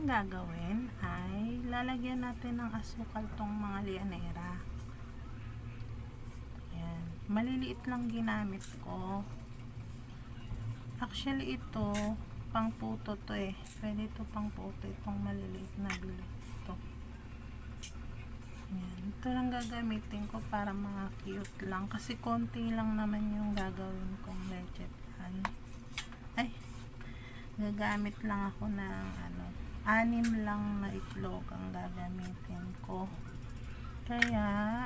natin gagawin ay lalagyan natin ng asukal tong mga llanera. Ayan. Maliliit lang ginamit ko. Actually ito, pang puto to eh. Pwede ito pang puto. Itong maliliit na bilog ito. Ayan. Ito lang gagamitin ko para mga cute lang. Kasi konti lang naman yung gagawin kong leche flan. Ay, gagamit lang ako ng 6 lang na itlog ang gagamitin ko. Kaya,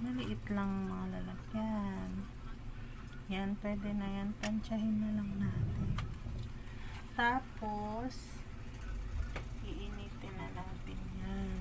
maliit lang mga lalagyan. Yan, pwede na yan. Tansyahin na lang natin. Tapos, iinitin na natin yan.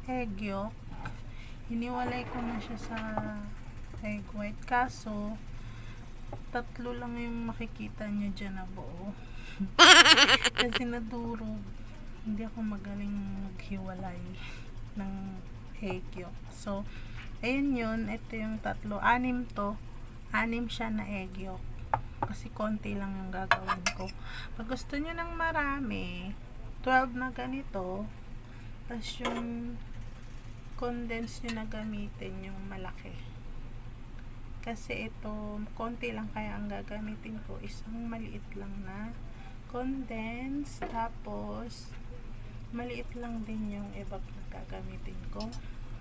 egg yolk. Hiniwalay ko na siya sa egg white. Kaso, 3 lang yung makikita nyo dyan na buo. Kasi nadurog. Hindi ako magaling maghiwalay ng egg yolk. So, ayun yun. Ito yung 3. 6 to. 6 siya na egg yolk. Kasi konti lang yung gagawin ko. Pag gusto nyo ng marami, 12 na ganito. Tapos yung condensed nyo na gamitin yung malaki. Kasi ito, konti lang kaya ang gagamitin ko. Isang maliit lang na condensed. Tapos, maliit lang din yung evap na gagamitin ko.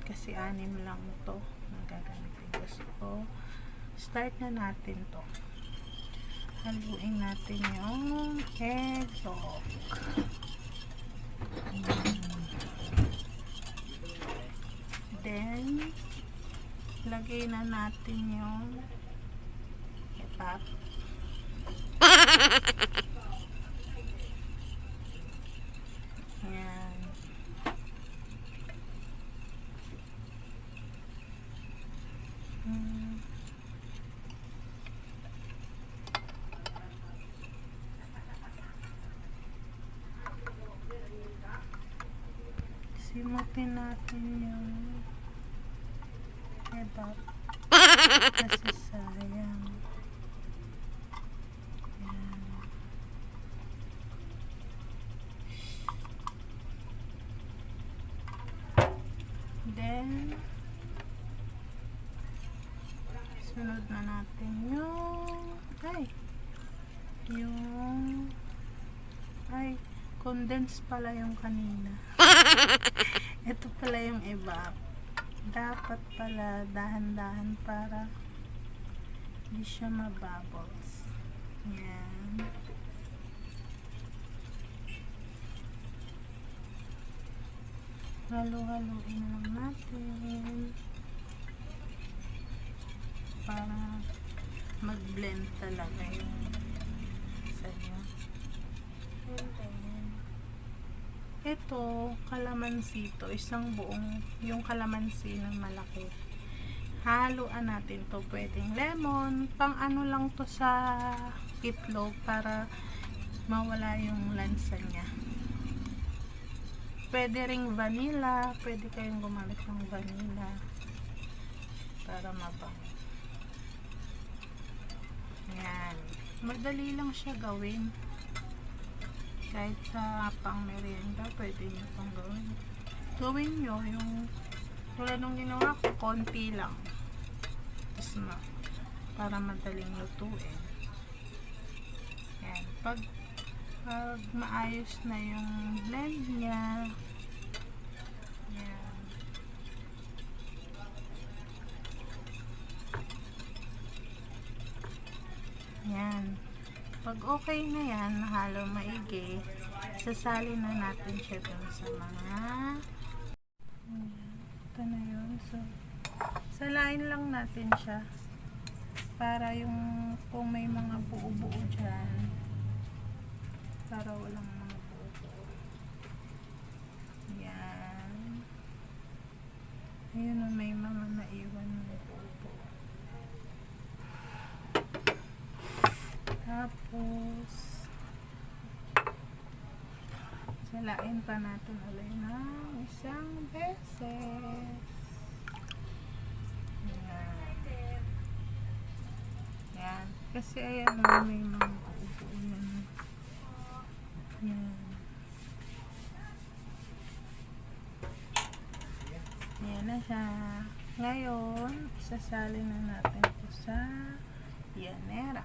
Kasi 6 lang to na gagamitin ko. So, start na natin to. Haluin natin yung egg yolk. Then, lagay na natin yung evap. Yan. Simutin natin yung evap kasi sayang. Yan. Then sunod na natin yung condensed pala yung kanina. Ito pala yung evap. Dapat pala dahan-dahan para hindi siya mabubbles. Yan. Halo-haloin lang natin para mag-blend talaga yung sa'yo. And then, ito, calamansi to. Isang buong, yung calamansi na malaki. Haluan natin to. Pwedeng lemon. Pang ano lang to sa itlog para mawala yung lansa niya. Pwede ring vanilla. Pwede kayong gumamit ng vanilla para mabango. Yan. Madali lang siya gawin. Kahit sa pang merienda, pwede nyo pang gawin. Gawin nyo yung tulad nung ginawa ko, konti lang. Tapos para madaling lutuin. Yan. Pag maayos na yung blend niya, yan. Yan. Pag okay na yan, nahalo maigi, sasali na natin siya dun sa mga ito na yun. So, salain lang natin siya para yung kung may mga buo-buo dyan, para walang mga buo-buo. Yan. Ayun na, may mga naiwan na buo-buo. Tapos, salain pa natin ulit ng isang beses. Yan. Yan. Kasi ayan na, may mga buo-buo yan. Yan. Yan na siya. Ngayon, isasali na natin ito sa llanera.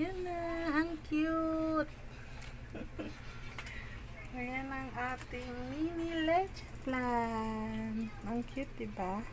Ayan na, ang cute. Ayan ang ating mini leche flan. Ang cute, diba?